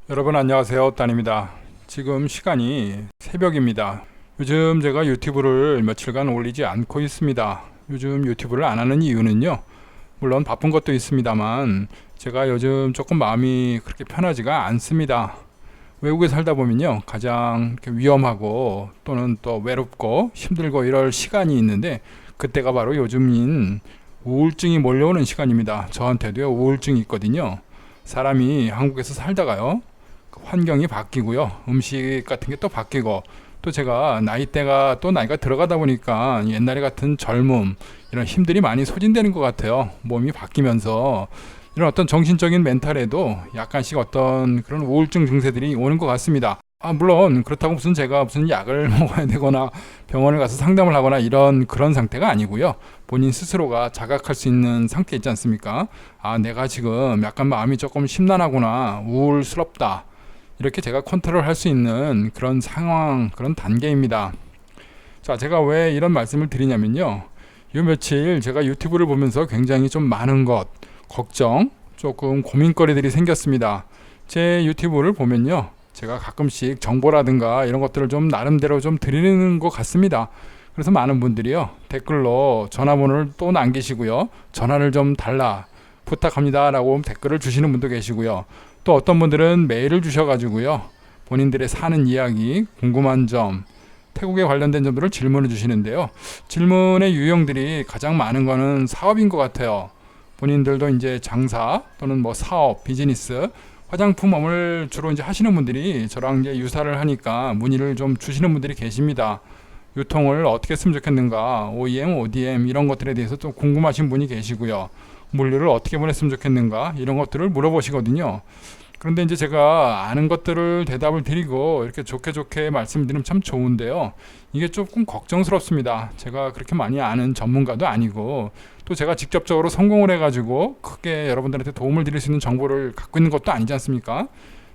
여러분 안녕하세요. 딴입니다. 지금 시간이 새벽입니다. 요즘 제가 유튜브를 며칠간 올리지 않고 있습니다. 요즘 유튜브를 안 하는 이유는요. 물론 바쁜 것도 있습니다만 제가 요즘 조금 마음이 그렇게 편하지가 않습니다. 외국에 살다 보면요. 가장 이렇게 위험하고 또는 또 외롭고 힘들고 이럴 시간이 있는데 그때가 바로 요즘인 우울증이 몰려오는 시간입니다. 저한테도요. 우울증이 있거든요. 사람이 한국에서 살다가요. 환경이 바뀌고요. 음식 같은 게 또 바뀌고 또 제가 나이대가 또 나이가 들어가다 보니까 옛날에 같은 젊음 이런 힘들이 많이 소진되는 것 같아요. 몸이 바뀌면서 이런 어떤 정신적인 멘탈에도 약간씩 어떤 그런 우울증 증세들이 오는 것 같습니다. 물론 그렇다고 제가 무슨 약을 먹어야 되거나 병원을 가서 상담을 하거나 이런 그런 상태가 아니고요. 본인 스스로가 자각할 수 있는 상태 있지 않습니까? 내가 지금 약간 마음이 조금 심란하구나, 우울스럽다. 이렇게 제가 컨트롤할 수 있는 그런 상황, 그런 단계입니다. 자, 제가 왜 이런 말씀을 드리냐면요. 요 며칠 제가 유튜브를 보면서 굉장히 좀 많은 것, 걱정, 조금 고민거리들이 생겼습니다. 제 유튜브를 보면요. 제가 가끔씩 정보라든가 이런 것들을 좀 나름대로 좀 드리는 것 같습니다. 그래서 많은 분들이요. 댓글로 전화번호를 또 남기시고요. 전화를 좀 달라 부탁합니다 라고 댓글을 주시는 분도 계시고요. 또 어떤 분들은 메일을 주셔가지고요. 본인들의 사는 이야기, 궁금한 점, 태국에 관련된 점들을 질문을 주시는데요. 질문의 유형들이 가장 많은 거는 사업인 것 같아요. 본인들도 이제 장사 또는 뭐 사업, 비즈니스, 화장품업을 주로 이제 하시는 분들이 저랑 이제 유사를 하니까 문의를 좀 주시는 분들이 계십니다. 유통을 어떻게 했으면 좋겠는가, OEM, ODM 이런 것들에 대해서 또 궁금하신 분이 계시고요. 물류를 어떻게 보냈으면 좋겠는가 이런 것들을 물어보시거든요. 그런데 이제 제가 아는 것들을 대답을 드리고 이렇게 좋게 좋게 말씀드리면 참 좋은데요. 이게 조금 걱정스럽습니다. 제가 그렇게 많이 아는 전문가도 아니고 또 제가 직접적으로 성공을 해가지고 크게 여러분들한테 도움을 드릴 수 있는 정보를 갖고 있는 것도 아니지 않습니까?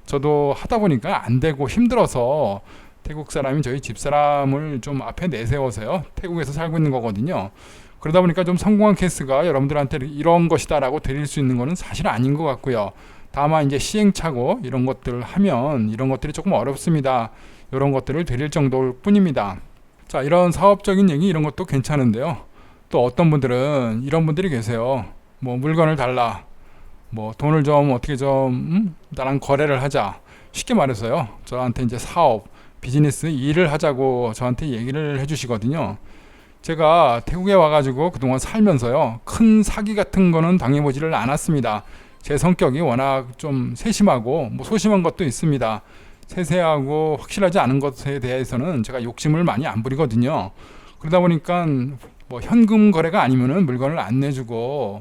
저도 하다 보니까 안 되고 힘들어서 태국 사람이 저희 집사람을 좀 앞에 내세워서요. 태국에서 살고 있는 거거든요. 그러다 보니까 좀 성공한 케이스가 여러분들한테 이런 것이다라고 드릴 수 있는 거는 사실 아닌 것 같고요. 다만 이제 시행착오 이런 것들을 하면 이런 것들이 조금 어렵습니다. 이런 것들을 드릴 정도일 뿐입니다. 자, 이런 사업적인 얘기 이런 것도 괜찮은데요. 또 어떤 분들은 이런 분들이 계세요. 뭐 물건을 달라. 뭐 돈을 좀 어떻게 좀 나랑 거래를 하자. 쉽게 말해서요. 저한테 이제 사업, 비즈니스 일을 하자고 저한테 얘기를 해주시거든요. 제가 태국에 와가지고 그동안 살면서요. 큰 사기 같은 거는 당해보지를 않았습니다. 제 성격이 워낙 좀 세심하고 뭐 소심한 것도 있습니다. 세세하고 확실하지 않은 것에 대해서는 제가 욕심을 많이 안 부리거든요. 그러다 보니까 뭐 현금 거래가 아니면은 물건을 안 내주고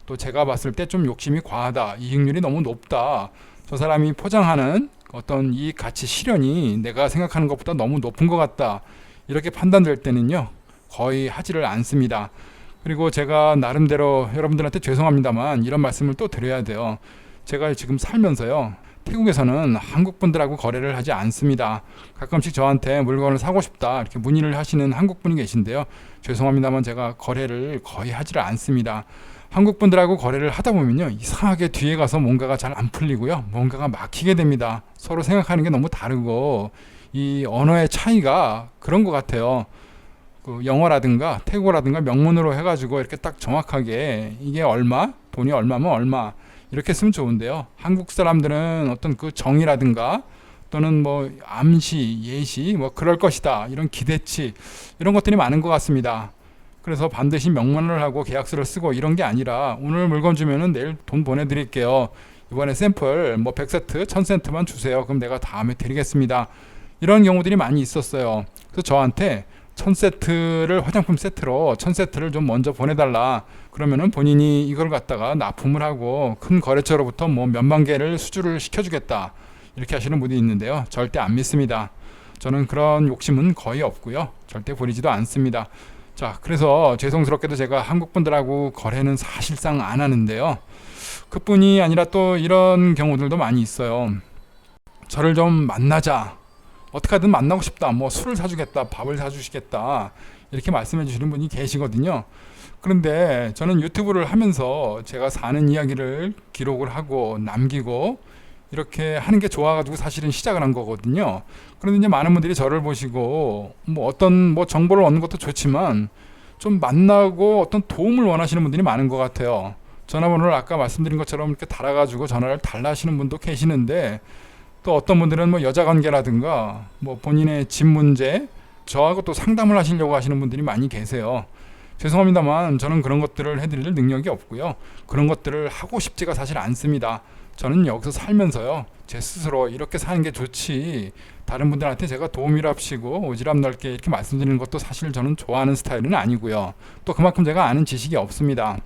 또 제가 봤을 때 좀 욕심이 과하다. 이익률이 너무 높다. 저 사람이 포장하는 어떤 이 가치 실현이 내가 생각하는 것보다 너무 높은 것 같다. 이렇게 판단될 때는요. 거의 하지를 않습니다. 그리고 제가 나름대로 여러분들한테 죄송합니다만 이런 말씀을 또 드려야 돼요. 제가 지금 살면서요. 태국에서는 한국 분들하고 거래를 하지 않습니다. 가끔씩 저한테 물건을 사고 싶다 이렇게 문의를 하시는 한국 분이 계신데요. 죄송합니다만 제가 거래를 거의 하지를 않습니다. 한국 분들하고 거래를 하다 보면요. 이상하게 뒤에 가서 뭔가가 잘 안 풀리고요. 뭔가가 막히게 됩니다. 서로 생각하는 게 너무 다르고 이 언어의 차이가 그런 것 같아요. 그 영어라든가 태국어라든가 명문으로 해가지고 이렇게 딱 정확하게 이게 얼마, 돈이 얼마면 얼마 이렇게 쓰면 좋은데요. 한국 사람들은 어떤 그 정의라든가 또는 뭐 암시, 예시, 뭐 그럴 것이다 이런 기대치 이런 것들이 많은 것 같습니다. 그래서 반드시 명문을 하고 계약서를 쓰고 이런 게 아니라 오늘 물건 주면은 내일 돈 보내드릴게요. 이번에 샘플 뭐 100세트, 1000세트만 주세요. 그럼 내가 다음에 드리겠습니다. 이런 경우들이 많이 있었어요. 그래서 저한테 1000세트를 화장품 세트로 1000세트를 좀 먼저 보내달라. 그러면은 본인이 이걸 갖다가 납품을 하고 큰 거래처로부터 뭐 몇만 개를 수주를 시켜주겠다. 이렇게 하시는 분이 있는데요. 절대 안 믿습니다. 저는 그런 욕심은 거의 없고요. 절대 부리지도 않습니다. 자, 그래서 죄송스럽게도 제가 한국 분들하고 거래는 사실상 안 하는데요. 그뿐이 아니라 또 이런 경우들도 많이 있어요. 저를 좀 만나자. 어떻게 하든 만나고 싶다. 뭐 술을 사주겠다. 밥을 사주시겠다. 이렇게 말씀해 주시는 분이 계시거든요. 그런데 저는 유튜브를 하면서 제가 사는 이야기를 기록을 하고 남기고 이렇게 하는 게 좋아가지고 사실은 시작을 한 거거든요. 그런데 이제 많은 분들이 저를 보시고 뭐 어떤 뭐 정보를 얻는 것도 좋지만 좀 만나고 어떤 도움을 원하시는 분들이 많은 것 같아요. 전화번호를 아까 말씀드린 것처럼 이렇게 달아가지고 전화를 달라 하시는 분도 계시는데, 또 어떤 분들은 뭐 여자 관계라든가 뭐 본인의 집 문제, 저하고 또 상담을 하시려고 하시는 분들이 많이 계세요. 죄송합니다만 저는 그런 것들을 해드릴 능력이 없고요. 그런 것들을 하고 싶지가 사실 않습니다. 저는 여기서 살면서요, 제 스스로 이렇게 사는 게 좋지, 다른 분들한테 제가 도움이랍시고 오지랖 넓게 이렇게 말씀드리는 것도 사실 저는 좋아하는 스타일은 아니고요. 또 그만큼 제가 아는 지식이 없습니다.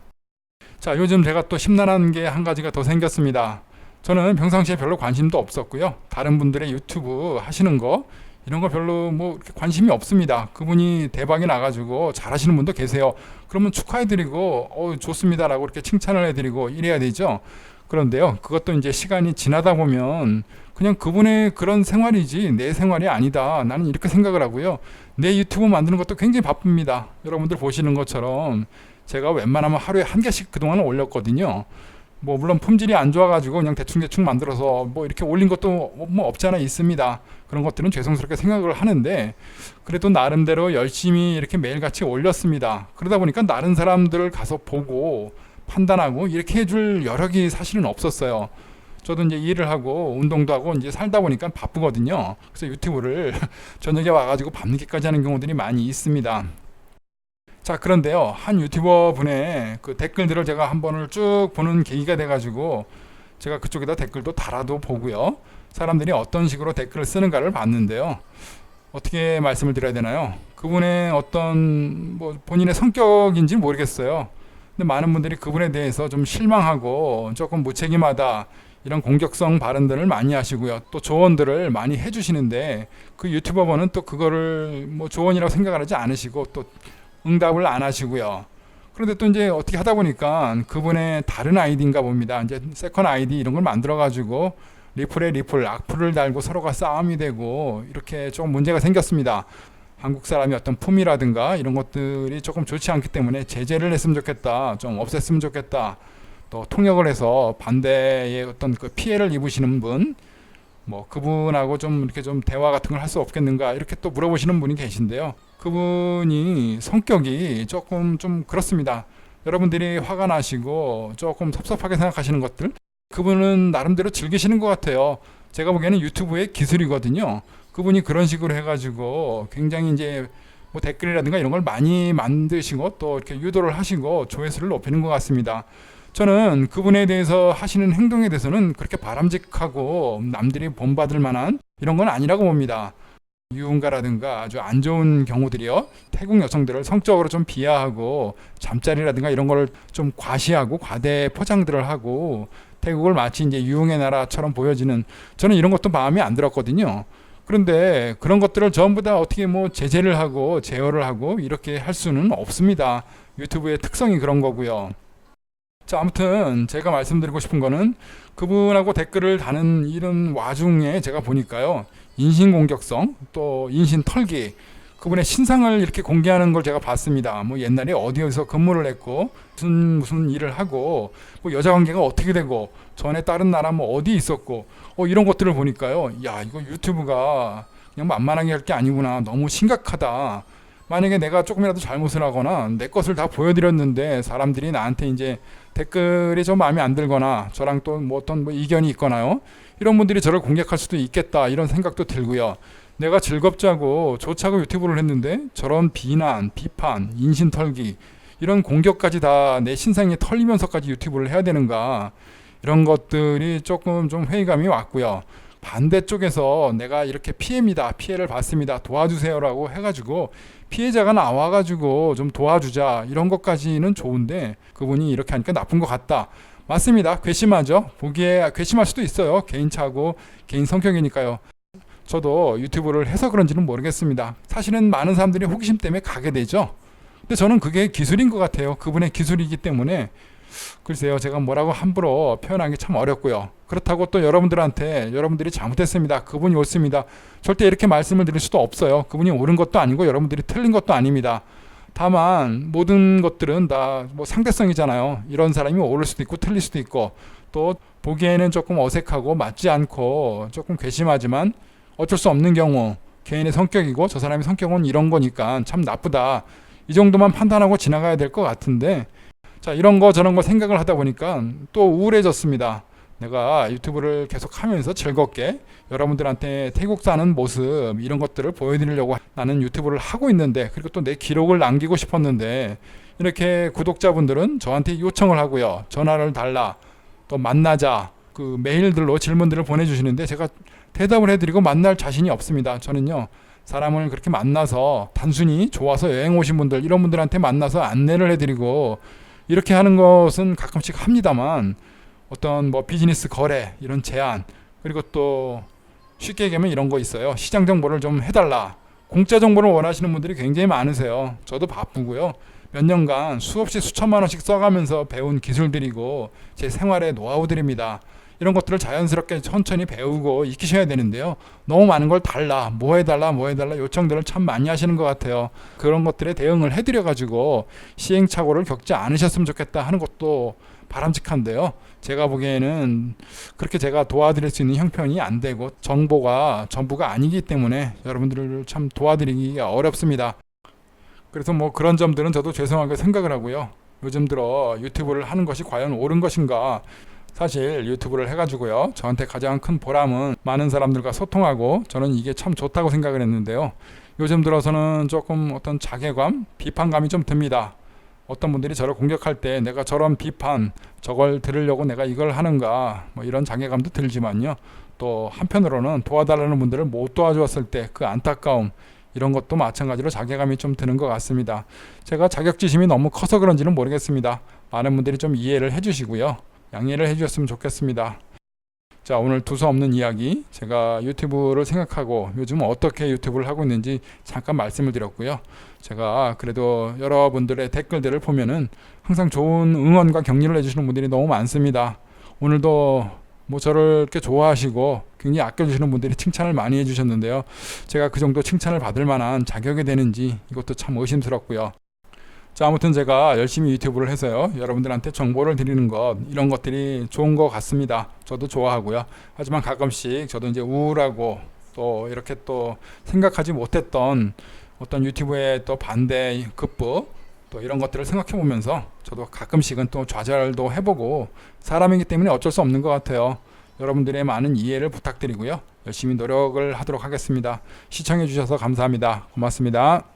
자, 요즘 제가 또 심란한 게 한 가지가 더 생겼습니다. 저는 평상시에 별로 관심도 없었고요. 다른 분들의 유튜브 하시는 거 이런 거 별로 뭐 이렇게 관심이 없습니다. 그분이 대박이 나가지고 잘하시는 분도 계세요. 그러면 축하해드리고 좋습니다라고 이렇게 칭찬을 해드리고 이래야 되죠. 그런데요, 그것도 이제 시간이 지나다 보면 그냥 그분의 그런 생활이지 내 생활이 아니다, 나는 이렇게 생각을 하고요. 내 유튜브 만드는 것도 굉장히 바쁩니다. 여러분들 보시는 것처럼 제가 웬만하면 하루에 한 개씩 그동안은 올렸거든요. 뭐 물론 품질이 안 좋아가지고 그냥 대충 만들어서 뭐 이렇게 올린 것도 뭐 없지 않아 있습니다. 그런 것들은 죄송스럽게 생각을 하는데, 그래도 나름대로 열심히 이렇게 매일같이 올렸습니다. 그러다 보니까 다른 사람들을 가서 보고 판단하고 이렇게 해줄 여력이 사실은 없었어요. 저도 이제 일을 하고 운동도 하고 이제 살다 보니까 바쁘거든요. 그래서 유튜브를 저녁에 와가지고 밤늦게까지 하는 경우들이 많이 있습니다. 자, 그런데요, 한 유튜버 분의 그 댓글들을 제가 한 번을 쭉 보는 계기가 돼가지고 제가 그쪽에다 댓글도 달아도 보고요, 사람들이 어떤 식으로 댓글을 쓰는가를 봤는데요, 어떻게 말씀을 드려야 되나요? 그분의 어떤 뭐 본인의 성격인지 모르겠어요. 근데 많은 분들이 그분에 대해서 좀 실망하고 조금 무책임하다, 이런 공격성 발언들을 많이 하시고요, 또 조언들을 많이 해주시는데 그 유튜버분은 또 그거를 뭐 조언이라고 생각을 하지 않으시고 또 응답을 안 하시고요. 그런데 또 이제 어떻게 하다 보니까 그분의 다른 아이디인가 봅니다. 이제 세컨 아이디 이런 걸 만들어 가지고 리플에 리플, 악플을 달고 서로가 싸움이 되고 이렇게 좀 문제가 생겼습니다. 한국 사람이 어떤 품이라든가 이런 것들이 조금 좋지 않기 때문에 제재를 했으면 좋겠다, 좀 없앴으면 좋겠다, 또 통역을 해서 반대의 어떤 그 피해를 입으시는 분, 뭐 그분하고 좀 이렇게 좀 대화 같은 걸 할 수 없겠는가, 이렇게 또 물어보시는 분이 계신데요. 그분이 성격이 조금 좀 그렇습니다. 여러분들이 화가 나시고 조금 섭섭하게 생각하시는 것들, 그분은 나름대로 즐기시는 것 같아요. 제가 보기에는 유튜브의 기술이거든요. 그분이 그런 식으로 해가지고 굉장히 이제 뭐 댓글이라든가 이런 걸 많이 만드시고 또 이렇게 유도를 하시고 조회수를 높이는 것 같습니다. 저는 그분에 대해서 하시는 행동에 대해서는 그렇게 바람직하고 남들이 본받을 만한 이런 건 아니라고 봅니다. 유흥가라든가 아주 안 좋은 경우들이요, 태국 여성들을 성적으로 좀 비하하고 잠자리라든가 이런 걸 좀 과시하고 과대 포장들을 하고 태국을 마치 이제 유흥의 나라처럼 보여지는, 저는 이런 것도 마음에 안 들었거든요. 그런데 그런 것들을 전부 다 어떻게 뭐 제재를 하고 제어를 하고 이렇게 할 수는 없습니다. 유튜브의 특성이 그런 거고요. 자, 아무튼 제가 말씀드리고 싶은 거는 그분하고 댓글을 다는 이런 와중에 제가 보니까요, 인신공격성, 또 인신 털기, 그분의 신상을 이렇게 공개하는 걸 제가 봤습니다. 뭐 옛날에 어디에서 근무를 했고 무슨 일을 하고 뭐 여자 관계가 어떻게 되고 전에 다른 나라 뭐 어디 있었고 이런 것들을 보니까요, 야, 이거 유튜브가 그냥 만만하게 할 게 아니구나, 너무 심각하다. 만약에 내가 조금이라도 잘못을 하거나 내 것을 다 보여드렸는데 사람들이 나한테 이제 댓글이 좀 마음에 안 들거나 저랑 또 뭐 어떤 뭐 이견이 있거나요, 이런 분들이 저를 공격할 수도 있겠다, 이런 생각도 들고요. 내가 즐겁자고 좋자고 유튜브를 했는데 저런 비난, 비판, 인신털기, 이런 공격까지 다 내 신상에 털리면서까지 유튜브를 해야 되는가, 이런 것들이 조금 좀 회의감이 왔고요. 반대쪽에서 내가 이렇게 피해를 받습니다, 도와주세요라고 해가지고 피해자가 나와가지고 좀 도와주자, 이런 것까지는 좋은데 그분이 이렇게 하니까 나쁜 것 같다. 맞습니다. 괘씸하죠. 보기에 괘씸할 수도 있어요. 개인차고 개인 성격이니까요. 저도 유튜브를 해서 그런지는 모르겠습니다. 사실은 많은 사람들이 호기심 때문에 가게 되죠. 근데 저는 그게 기술인 것 같아요. 그분의 기술이기 때문에. 글쎄요, 제가 뭐라고 함부로 표현하기 참 어렵고요. 그렇다고 또 여러분들한테 여러분들이 잘못했습니다, 그분이 옳습니다, 절대 이렇게 말씀을 드릴 수도 없어요. 그분이 옳은 것도 아니고 여러분들이 틀린 것도 아닙니다. 다만 모든 것들은 다 뭐 상대성이잖아요. 이런 사람이 옳을 수도 있고 틀릴 수도 있고, 또 보기에는 조금 어색하고 맞지 않고 조금 괘씸하지만 어쩔 수 없는 경우, 개인의 성격이고 저 사람의 성격은 이런 거니까 참 나쁘다, 이 정도만 판단하고 지나가야 될 것 같은데, 자, 이런 거 저런 거 생각을 하다 보니까 또 우울해졌습니다. 내가 유튜브를 계속 하면서 즐겁게 여러분들한테 태국 사는 모습, 이런 것들을 보여드리려고 나는 유튜브를 하고 있는데, 그리고 또 내 기록을 남기고 싶었는데, 이렇게 구독자분들은 저한테 요청을 하고요, 전화를 달라, 또 만나자, 그 메일들로 질문들을 보내주시는데 제가 대답을 해드리고 만날 자신이 없습니다. 저는요, 사람을 그렇게 만나서 단순히 좋아서 여행 오신 분들, 이런 분들한테 만나서 안내를 해드리고 이렇게 하는 것은 가끔씩 합니다만, 어떤 뭐 비즈니스 거래, 이런 제안, 그리고 또 쉽게 얘기하면 이런 거 있어요. 시장 정보를 좀 해달라. 공짜 정보를 원하시는 분들이 굉장히 많으세요. 저도 바쁘고요. 몇 년간 수없이 수천만 원씩 써가면서 배운 기술들이고 제 생활의 노하우들입니다. 이런 것들을 자연스럽게 천천히 배우고 익히셔야 되는데요. 너무 많은 걸 달라, 뭐 해달라, 뭐 해달라 요청들을 참 많이 하시는 것 같아요. 그런 것들에 대응을 해드려가지고 시행착오를 겪지 않으셨으면 좋겠다 하는 것도 바람직한데요. 제가 보기에는 그렇게 제가 도와드릴 수 있는 형편이 안 되고 정보가 전부가 아니기 때문에 여러분들을 참 도와드리기가 어렵습니다. 그래서 뭐 그런 점들은 저도 죄송하게 생각을 하고요. 요즘 들어 유튜브를 하는 것이 과연 옳은 것인가. 사실 유튜브를 해가지고요, 저한테 가장 큰 보람은 많은 사람들과 소통하고, 저는 이게 참 좋다고 생각을 했는데요. 요즘 들어서는 조금 어떤 자괴감, 비판감이 좀 듭니다. 어떤 분들이 저를 공격할 때 내가 저런 비판, 저걸 들으려고 내가 이걸 하는가, 뭐 이런 자괴감도 들지만요. 또 한편으로는 도와달라는 분들을 못 도와주었을 때 그 안타까움, 이런 것도 마찬가지로 자괴감이 좀 드는 것 같습니다. 제가 자격지심이 너무 커서 그런지는 모르겠습니다. 많은 분들이 좀 이해를 해주시고요, 양해를 해주셨으면 좋겠습니다. 자, 오늘 두서없는 이야기, 제가 유튜브를 생각하고 요즘 어떻게 유튜브를 하고 있는지 잠깐 말씀을 드렸고요. 제가 그래도 여러분들의 댓글들을 보면은 항상 좋은 응원과 격려를 해주시는 분들이 너무 많습니다. 오늘도 뭐 저를 이렇게 좋아하시고 굉장히 아껴주시는 분들이 칭찬을 많이 해주셨는데요. 제가 그 정도 칭찬을 받을 만한 자격이 되는지 이것도 참 의심스럽고요. 자, 아무튼 제가 열심히 유튜브를 해서요, 여러분들한테 정보를 드리는 것, 이런 것들이 좋은 것 같습니다. 저도 좋아하고요. 하지만 가끔씩 저도 이제 우울하고 또 이렇게 또 생각하지 못했던 어떤 유튜브의 또 반대 급부, 또 이런 것들을 생각해 보면서 저도 가끔씩은 또 좌절도 해보고, 사람이기 때문에 어쩔 수 없는 것 같아요. 여러분들의 많은 이해를 부탁드리고요, 열심히 노력을 하도록 하겠습니다. 시청해 주셔서 감사합니다. 고맙습니다.